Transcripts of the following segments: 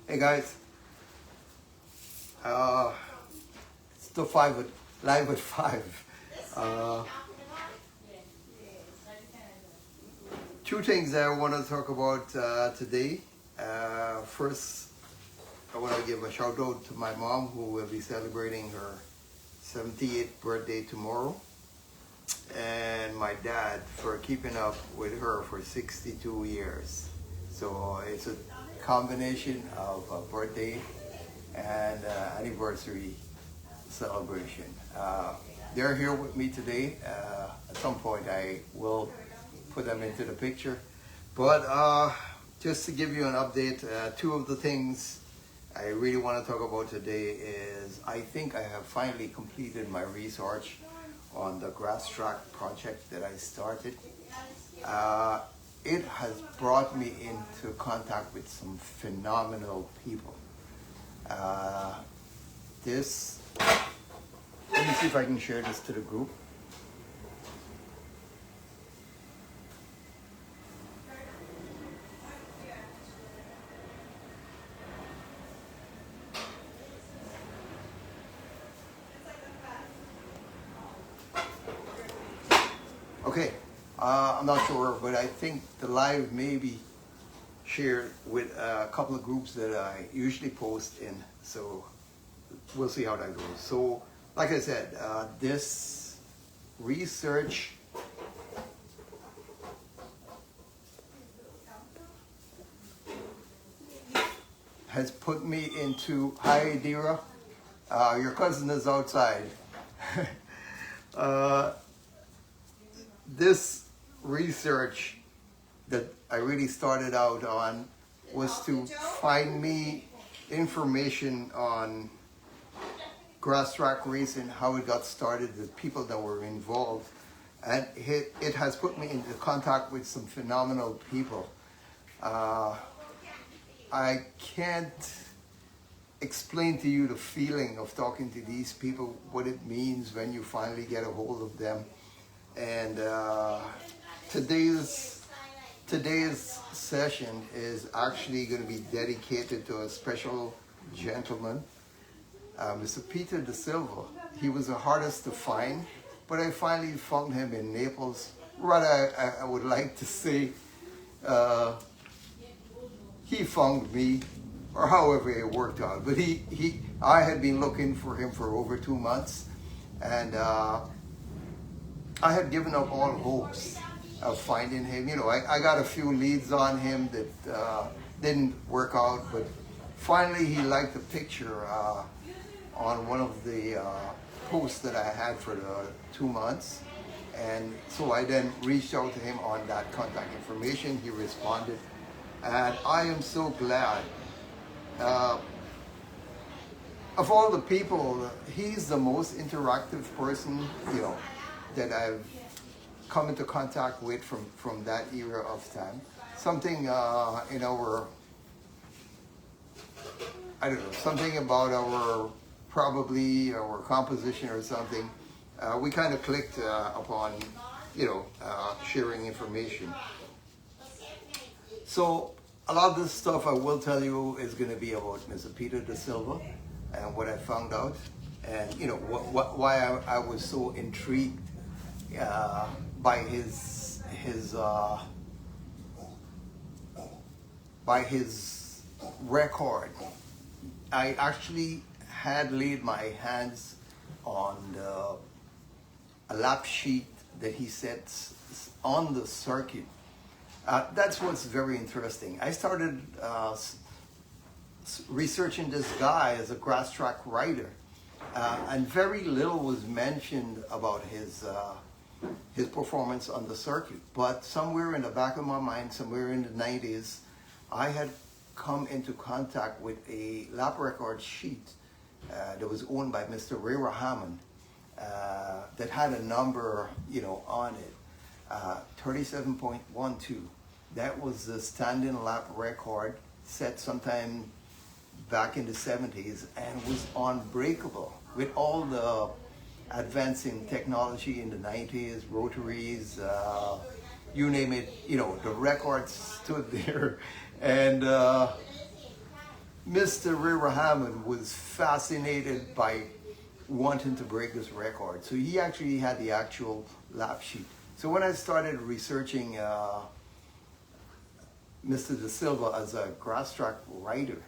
Hey guys, it's the live at 5. Uh, Two things I want to talk about today. First, I want to give a shout out to my mom who will be celebrating her 78th birthday tomorrow, and my dad for keeping up with her for 62 years. So it's a combination of a birthday and anniversary celebration. They're here with me today. At some point I will put them into the picture. But just to give you an update, two of the things I really want to talk about today is I think I have finally completed my research on the grass track project that I started. It has brought me into contact with some phenomenal people. Let me see if I can share this to the group. Okay, I'm not sure, but I think the live may be shared with a couple of groups that I usually post in, so we'll see how that goes. So, like I said, this research has put me into, hi Dira, your cousin is outside. This research that I really started out on was to find me information on grass track racing, how it got started, the people that were involved, and it has put me into contact with some phenomenal people. I can't explain to you the feeling of talking to these people, what it means when you finally get a hold of them. And today's session is actually going to be dedicated to a special gentleman, Mr. Peter Da Silva. He was the hardest to find, but I finally found him in Naples. Rather, I would like to say he found me, or however it worked out. But I had been looking for him for over 2 months, and I had given up all hopes of finding him. You know, I got a few leads on him that didn't work out, but finally he liked a picture on one of the posts that I had for the 2 months. And so I then reached out to him on that contact information. He responded, and I am so glad. Of all the people, he's the most interactive person, you know, that I've come into contact with from that era of time. Something in our, I don't know, something about our composition or something. We kind of clicked upon, you know, sharing information. So a lot of this stuff I will tell you is going to be about Mr. Peter Da Silva and what I found out, and you know why I was so intrigued by his record. I actually had laid my hands on a lap sheet that he sets on the circuit. That's what's very interesting. I started researching this guy as a grass track rider, and very little was mentioned about his performance on the circuit. But somewhere in the back of my mind, somewhere in the 90s, I had come into contact with a lap record sheet that was owned by Mr. Ray Hammond that had a number, you know, on it, 37.12. That was the standing lap record set sometime back in the 70s and was unbreakable with all the advancing technology in the 90s, rotaries, you name it, you know, the record stood there. And Mr. Ray Hammond was fascinated by wanting to break this record. So he actually had the actual lap sheet. So when I started researching Mr. De Silva as a grass track rider,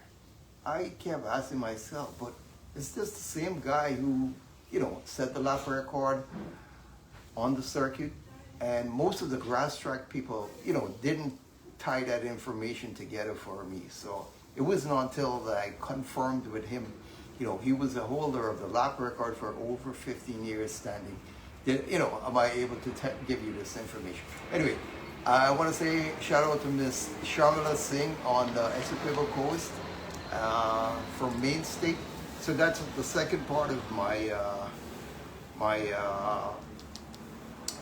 I kept asking myself, but is this the same guy who, you know, set the lap record on the circuit? And most of the grass track people, you know, didn't tie that information together for me. So it wasn't until that I confirmed with him, you know, he was a holder of the lap record for over 15 years standing. That, you know, am I able to give you this information? Anyway, I want to say shout out to Miss Sharmila Singh on the Essequibo Coast from Mainstay. So that's the second part of my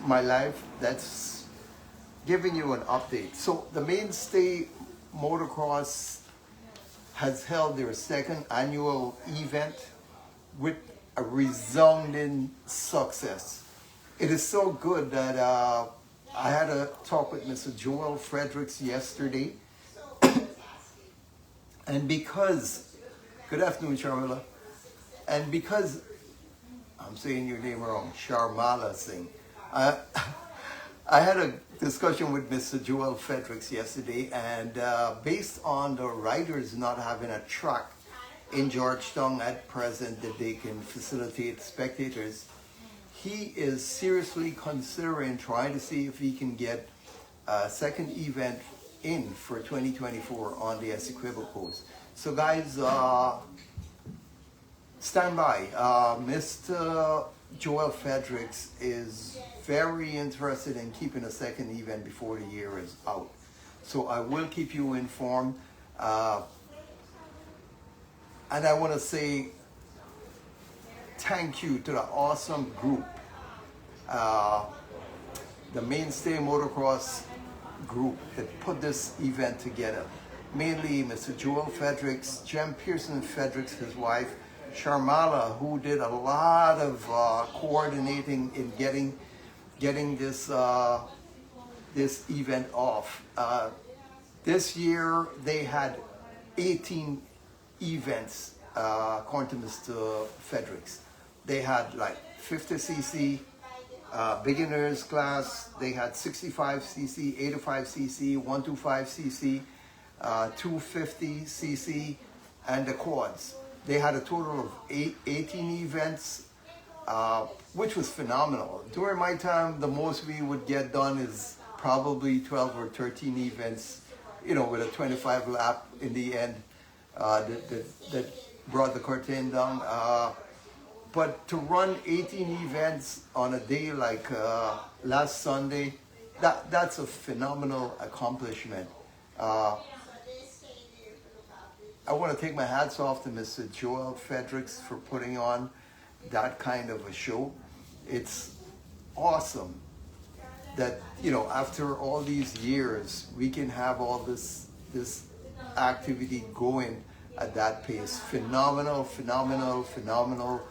my life. That's giving you an update. So the Mainstay Motocross has held their second annual event with a resounding success. It is so good that I had a talk with Mr. Joel Fredericks yesterday. And because, good afternoon, Sharmila. And because, I'm saying your name wrong, Sharmala Singh. I had a discussion with Mr. Joel Fredericks yesterday, and based on the riders not having a track in Georgetown at present that they can facilitate spectators, he is seriously considering trying to see if he can get a second event in for 2024 on the Essequibo Coast. So guys, stand by. Mr. Joel Fredericks is very interested in keeping a second event before the year is out. So I will keep you informed. And I want to say thank you to the awesome group, the Mainstay Motocross group that put this event together. Mainly Mr. Joel Fredericks, Jem Pearson Fredericks, his wife, Sharmala, who did a lot of coordinating in getting this this event off. This year they had 18 events, according to Mr. Fredericks. They had like 50cc beginners class. They had 65cc, 85cc, 125cc, 250cc, and the quads. They had a total of 18 events, which was phenomenal. During my time, the most we would get done is probably 12 or 13 events, you know, with a 25 lap in the end that brought the curtain down. But to run 18 events on a day like last Sunday, that's a phenomenal accomplishment. I want to take my hats off to Mr. Joel Fredericks for putting on that kind of a show. It's awesome that, you know, after all these years, we can have all this activity going at that pace. Phenomenal, phenomenal, phenomenal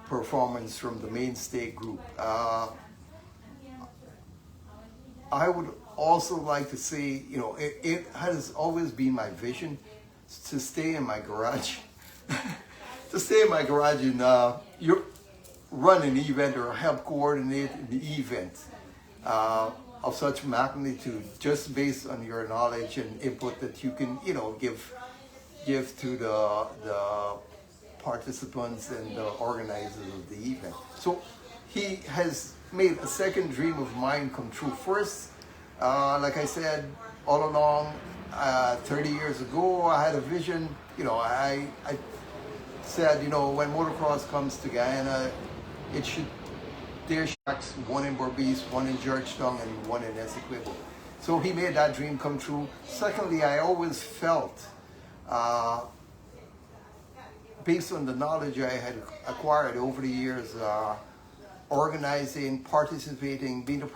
performance from the Mainstay group. I would also like to say, you know, it has always been my vision to stay in my garage, to stay in my garage and you run an event or help coordinate the event of such magnitude, just based on your knowledge and input that you can, you know, give to the participants and the organizers of the event. So he has made a second dream of mine come true. First, like I said all along, 30 years ago, I had a vision. You know, I said, you know, when motocross comes to Guyana, there's tracks, one in Berbice, one in Georgetown, and one in Essequibo. So he made that dream come true. Secondly, I always felt, based on the knowledge I had acquired over the years, organizing, participating, being a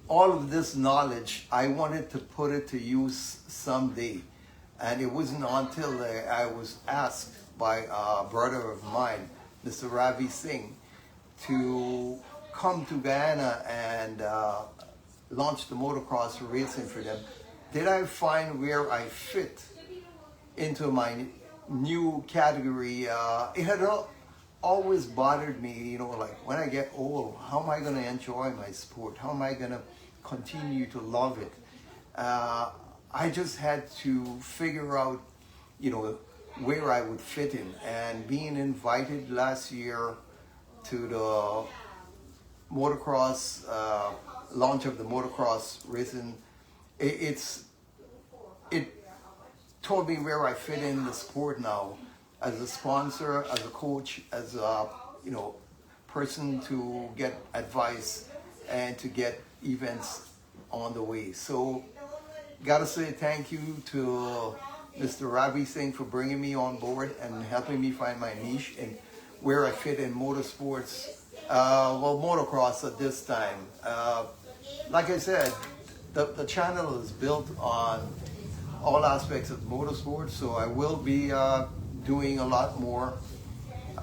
all of this knowledge, I wanted to put it to use someday. And it wasn't until I was asked by a brother of mine, Mr. Ravi Singh, to come to Guyana and launch the motocross racing for them. Did I find where I fit into my new category, it had always bothered me, you know, like when I get old, how am I going to enjoy my sport? How am I going to continue to love it? I just had to figure out, you know, where I would fit in. And being invited last year to the motocross, launch of the motocross racing, it told me where I fit in the sport now, as a sponsor, as a coach, as a, you know, person to get advice and to get events on the way. So gotta say thank you to Mr. Ravi Singh for bringing me on board and helping me find my niche and where I fit in motorsports, well, motocross at this time. Like I said, the channel is built on all aspects of motorsports, so I will be doing a lot more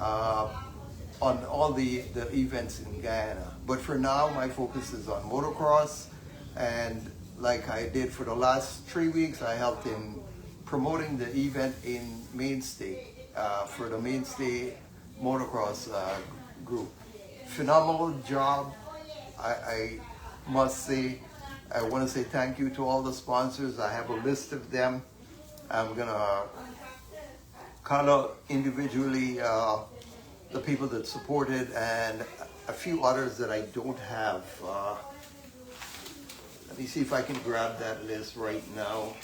on all the events in Guyana. But for now, my focus is on motocross, and like I did for the last 3 weeks, I helped in promoting the event in Mainstay for the Mainstay Motocross group. Phenomenal job, I must say. I want to say thank you to all the sponsors. I have a list of them. I'm gonna call out individually the people that supported and a few others that I don't have. Let me see if I can grab that list right now.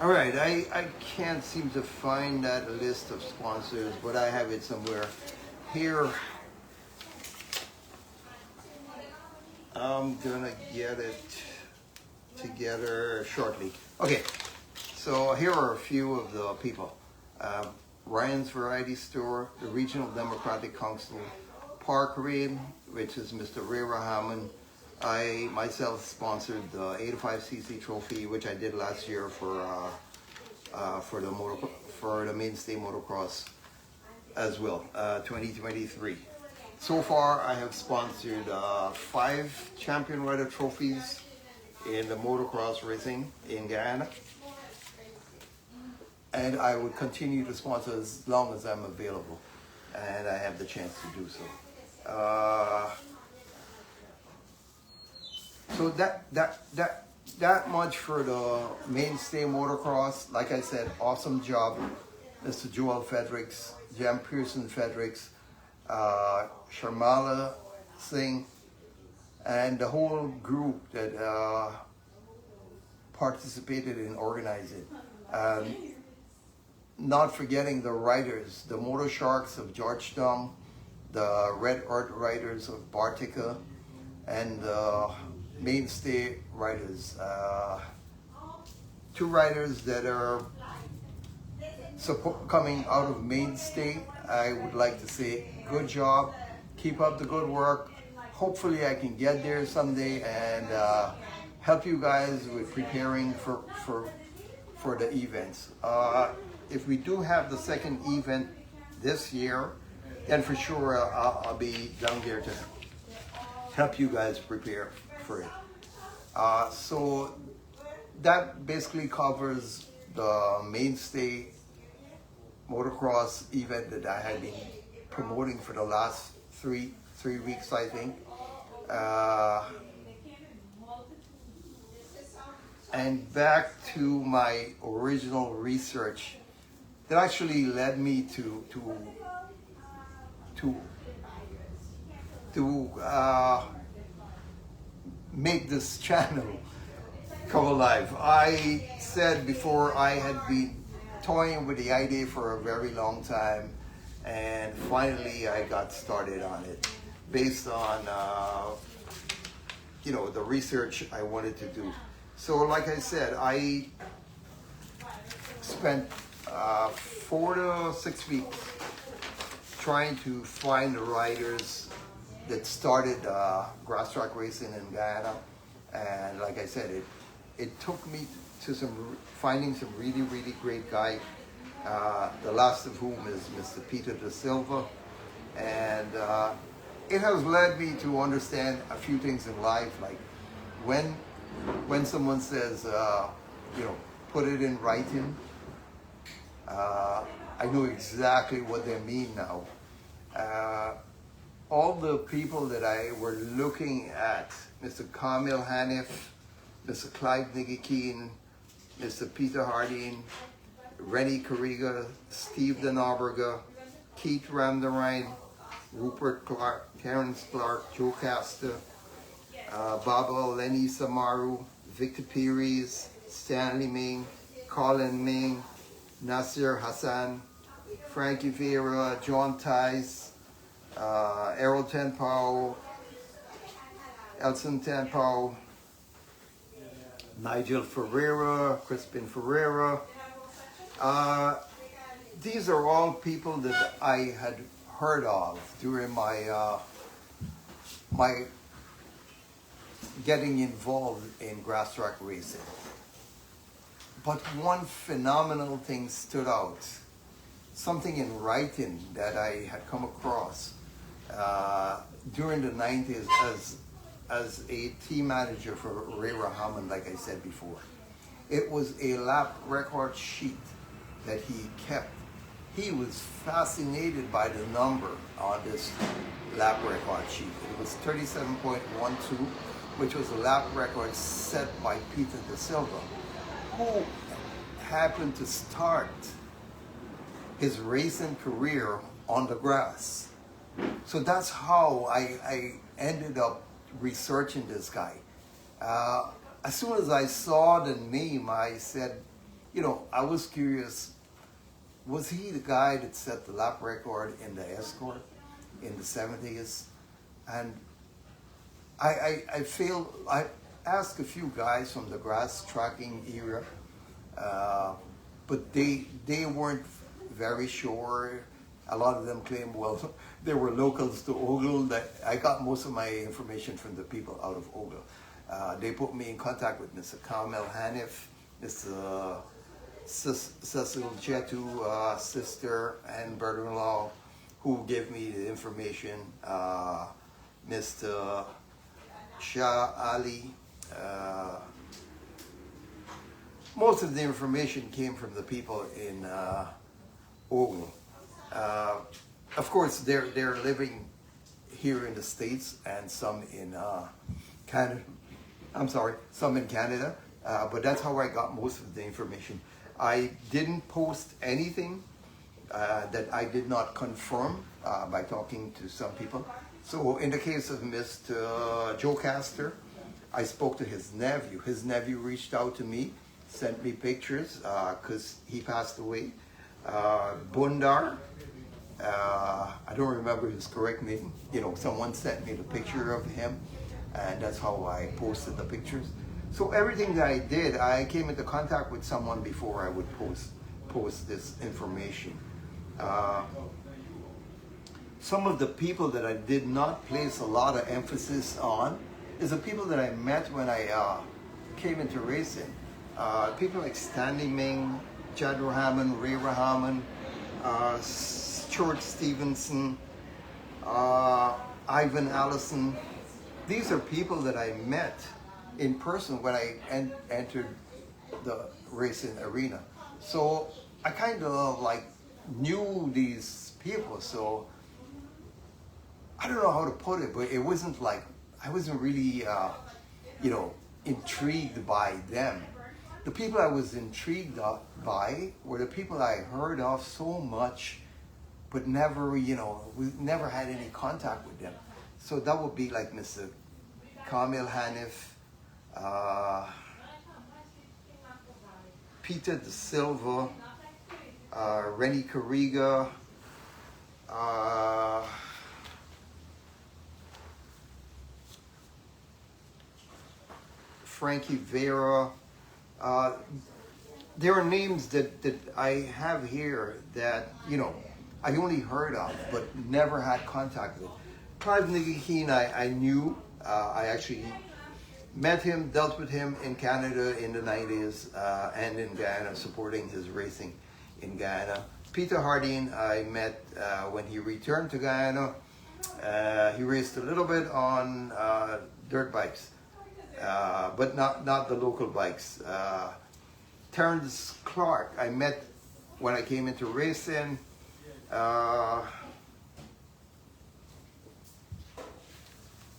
All right, I can't seem to find that list of sponsors, but I have it somewhere here. I'm gonna get it together shortly. Okay, so here are a few of the people. Ryan's Variety Store, the Regional Democratic Council, Park Raid, which is Mr. Ray Rahman. I myself sponsored the 85cc trophy, which I did last year for the Mainstay Motocross as well, 2023. So far, I have sponsored 5 Champion Rider trophies in the motocross racing in Guyana, and I would continue to sponsor as long as I'm available, and I have the chance to do so. So that much for the Mainstay Motocross. Like I said, awesome job, Mr. Joel Fredericks, Jem Pearson Fredericks, Sharmala Singh, and the whole group that participated in organizing. Not forgetting the riders, the Motor Sharks of Georgetown, the Red Earth Riders of Bartica, and Mainstay riders. 2 riders that are coming out of Mainstay. I would like to say good job, keep up the good work. Hopefully I can get there someday and help you guys with preparing for the events. If we do have the second event this year, then for sure I'll be down there to help you guys prepare for it. So that basically covers the Mainstay Motocross event that I had been promoting for the last three weeks, I think. And back to my original research that actually led me to make this channel come alive. I said before I had been toying with the idea for a very long time, and finally I got started on it based on you know, the research I wanted to do. So like I said, I spent 4 to 6 weeks trying to find the riders that started grass track racing in Guyana. And like I said, it took me to finding some really, really great guys. The last of whom is Mr. Peter Da Silva. And it has led me to understand a few things in life, like when someone says, put it in writing, I know exactly what they mean now. All the people that I were looking at, Mr. Kamil Hanif, Mr. Clyde Nigikeen, Mr. Peter Harding, Rennie Carriga, Steve Denarberga, Keith Ramdarine, Rupert Clark, Terrence Clark, Joe Casta, Baba Lenny Samaru, Victor Pires, Stanley Ming, Colin Ming, Nasir Hassan, Frankie Vieira, John Tice, Errol Tenpau, Elson Tenpau, Nigel Ferreira, Crispin Ferreira. These are all people that I had heard of during my my getting involved in grass track racing. But one phenomenal thing stood out, something in writing that I had come across during the 90s as a team manager for Ray Rahman, like I said before. It was a lap record sheet that he kept. He was fascinated by the number on this lap record sheet. It was 37.12, which was a lap record set by Peter Da Silva, who happened to start his racing career on the grass. So that's how I ended up researching this guy. As soon as I saw the name, I said, I was curious, was he the guy that set the lap record in the escort in the 70s? And I asked a few guys from the grass tracking era, but they weren't very sure. A lot of them claimed, well, they were locals to Ogle. That I got most of my information from the people out of Ogle. They put me in contact with Mr. Kamil Hanif, Mr. Cecil Chetu, sister and brother-in-law, who gave me the information. Mr. Shah Ali. Most of the information came from the people in Ogle. Of course, they're living here in the States and some in Canada. Some in Canada. But that's how I got most of the information. I didn't post anything that I did not confirm by talking to some people. So in the case of Mr. Joe Castor, I spoke to his nephew. His nephew reached out to me, sent me pictures because he passed away. Bundar, I don't remember his correct name. Someone sent me the picture of him, and that's how I posted the pictures. So everything that I did, I came into contact with someone before I would post this information. Some of the people that I did not place a lot of emphasis on is the people that I met when I came into racing. People like Stanley Ming, Jad Rahman, Ray Rahman, Stuart Stevenson, Ivan Allison. These are people that I met in person when I entered the racing arena. So I kind of knew these people. So I don't know how to put it, but it wasn't like, I wasn't really, intrigued by them. The people I was intrigued by were the people I heard of so much, but never, we never had any contact with them. So that would be like Mr. Kamil Hanif, Peter Da Silva, Rennie Carriga, Frankie Vieira. There are names that I have here that, I only heard of, but never had contact with. Clive Nicky I knew. I actually met him, dealt with him in Canada in the 90s and in Guyana, supporting his racing in Guyana. Peter Harding I met when he returned to Guyana. He raced a little bit on dirt bikes, but not the local bikes. Terrence Clark I met when I came into racing.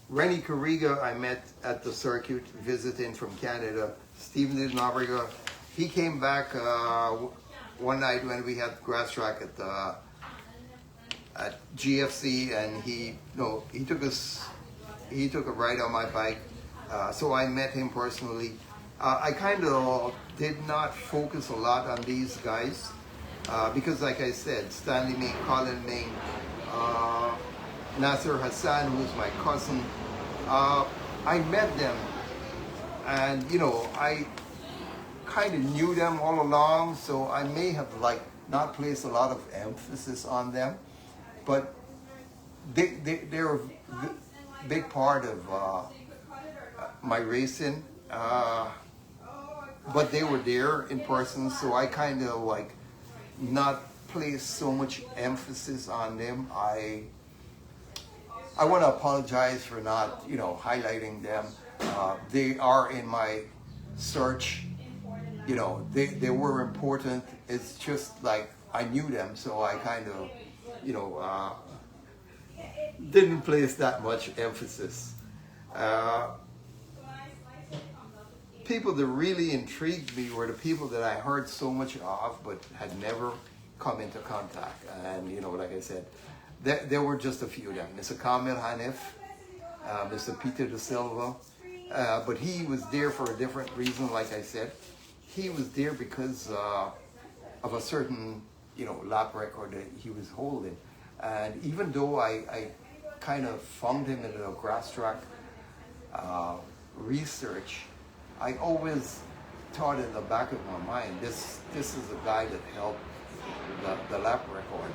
Rennie Carriga I met at the circuit visiting from Canada. Stephen Dinabriga, he came back one night when we had grass track at GFC, and he took a ride on my bike. So I met him personally. I kind of did not focus a lot on these guys because, like I said, Stanley Ming, Colin Ming, Nasser Hassan, who's my cousin, I met them, and I kind of knew them all along, so I may have not placed a lot of emphasis on them, but they're a big part of my racing. But they were there in person, so I kind of not place so much emphasis on them. I want to apologize for not, highlighting them. They are in my search. They were important. It's just I knew them, so I kind of, didn't place that much emphasis. People that really intrigued me were the people that I heard so much of, but had never come into contact. And like I said, there were just a few of them. Mr. Kamil Hanif, Mr. Peter De Silva, but he was there for a different reason. Like I said, he was there because of a certain lap record that he was holding. And even though I kind of found him in the grass track research, I always thought in the back of my mind, this is a guy that held the lap record.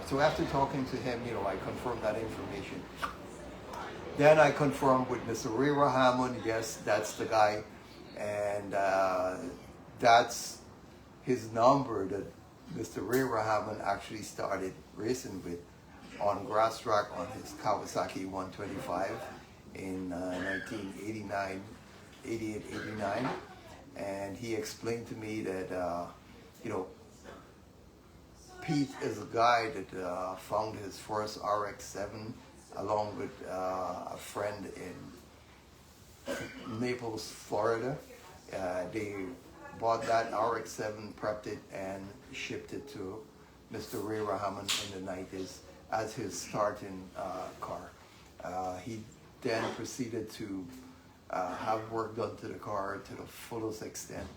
So after talking to him, I confirmed that information. Then I confirmed with Mr. Ray Rahamon, yes, that's the guy. And that's his number that Mr. Ray Rahamon actually started racing with on grass track on his Kawasaki 125 in 1989. 88, 89, and he explained to me that Pete is a guy that found his first RX-7 along with a friend in Naples, Florida. They bought that RX-7, prepped it, and shipped it to Mr. Ray Rahamon in the 90s as his starting car. He then proceeded to have work done to the car to the fullest extent,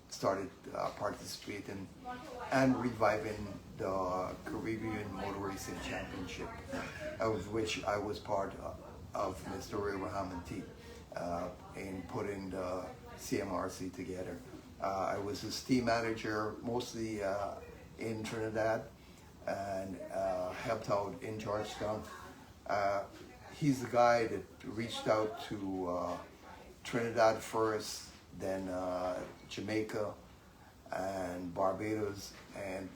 started participating and reviving the Caribbean Motor Racing Championship, of which I was part of Mr. Ray Rahamon team in putting the CMRC together. I was his team manager mostly in Trinidad and helped out in Georgetown. He's the guy that reached out to Trinidad first, then Jamaica and Barbados, and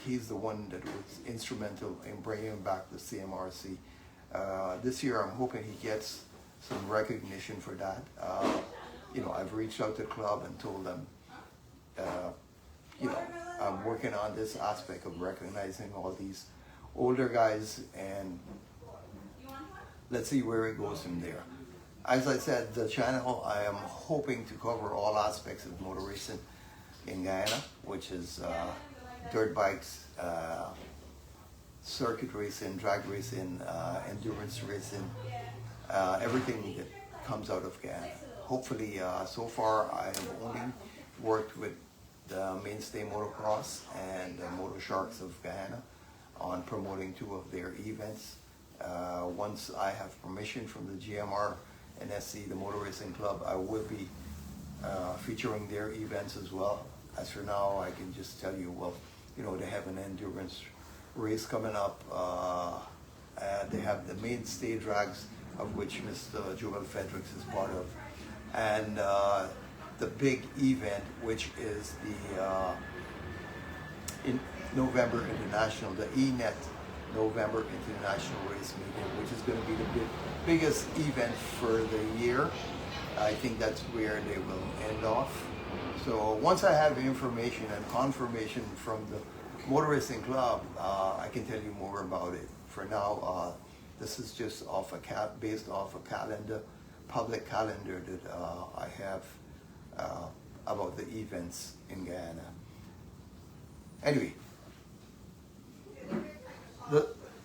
he's the one that was instrumental in bringing back the CMRC. This year I'm hoping he gets some recognition for that. I've reached out to the club and told them, I'm working on this aspect of recognizing all these older guys, and let's see where it goes from there. As I said, the channel, I am hoping to cover all aspects of motor racing in Guyana, which is dirt bikes, circuit racing, drag racing, endurance racing, everything that comes out of Guyana. Hopefully, so far I have only worked with the Mainstay Motocross and the Motor Sharks of Guyana on promoting 2 of their events. Once I have permission from the GMR and SC, the Motor Racing Club, I will be featuring their events as well. As for now, I can just tell you, well, they have an endurance race coming up They have the Mainstay Drags, of which Mr. Joel Fredericks is part of, and the big event, which is the in November International, the ENET November International Race Meeting, which is going to be the biggest event for the year. I think that's where they will end off. So once I have information and confirmation from the Motor Racing Club, I can tell you more about it. For now, this is just based off a calendar, public calendar that I have about the events in Guyana. Anyway,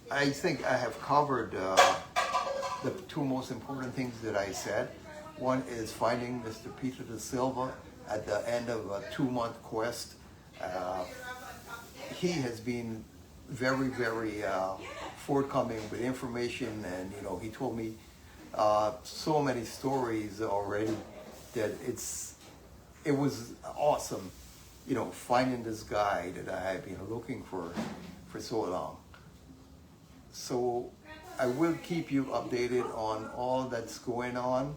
I think I have covered the two most important things that I said. One is finding Mr. Peter Da Silva at the end of a 2-month quest. He has been very, very forthcoming with information, and he told me so many stories already that it was awesome, finding this guy that I had been looking for so long. So I will keep you updated on all that's going on.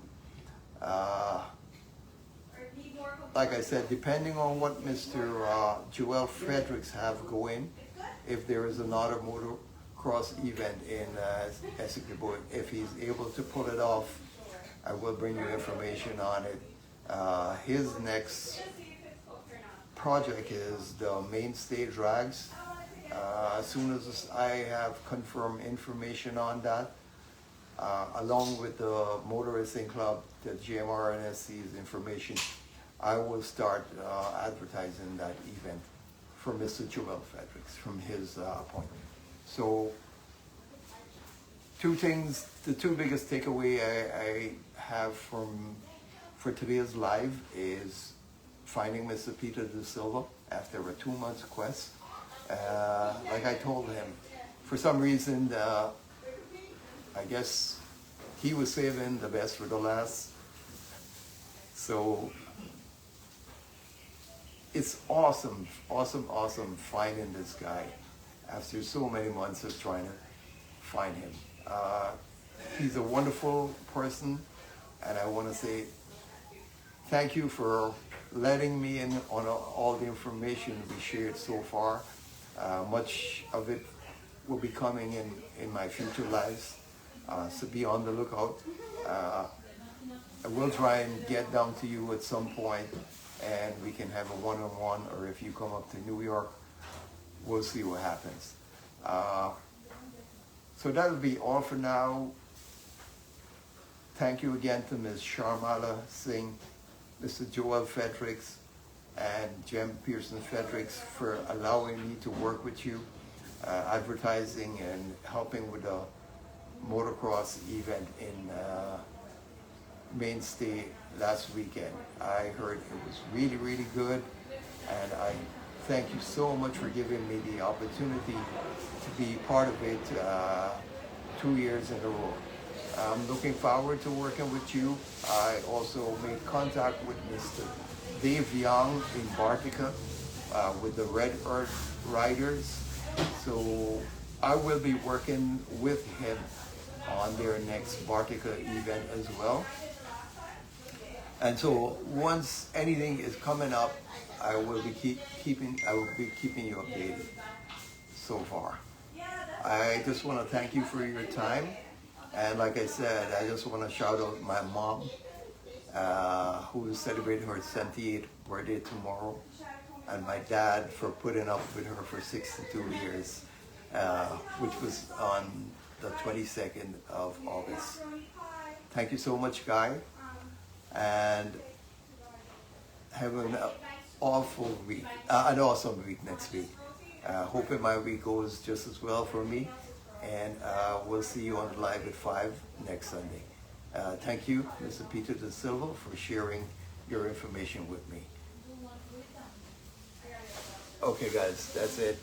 Like I said, depending on what Mr. Joel Fredericks have going, if there is another motocross event in Essequibo, if he's able to pull it off, I will bring you information on it. His next project is the Mainstay Drags. As soon as I have confirmed information on that, along with the Motor Racing Club, the GMRNSC's information, I will start advertising that event for Mr. Joel Fredericks from his point. So, two things, the two biggest takeaway I have for today's live is finding Mr. Peter Da Silva after a 2-month quest. Like I told him, for some reason, I guess he was saving the best for the last. So it's awesome finding this guy after so many months of trying to find him. He's a wonderful person, and I want to say thank you for letting me in on all the information we shared so far. Much of it will be coming in my future lives, so be on the lookout. I will try and get down to you at some point, and we can have a one-on-one, or if you come up to New York, we'll see what happens. So that'll be all for now. Thank you again to Ms. Sharmala Singh, Mr. Joel Fredericks, and Jem Pearson Fredericks for allowing me to work with you, advertising and helping with the motocross event in Mainstay last weekend. I heard it was really, really good, and I thank you so much for giving me the opportunity to be part of it 2 years in a row. I'm looking forward to working with you. I also made contact with Mr. Dave Young in Bartica with the Red Earth Riders. So I will be working with him on their next Bartica event as well. And so once anything is coming up, I will be keeping you updated so far. I just want to thank you for your time. And like I said, I just want to shout out my mom, who is celebrating her 78th birthday tomorrow, and my dad for putting up with her for 62 years, which was on the 22nd of August. Thank you so much, Guy, and have an awful week, an awesome week next week. Hoping my week goes just as well for me, and we'll see you on the live at 5 next Sunday. Thank you, Mr. Peter Da Silva, for sharing your information with me. Okay, guys, that's it.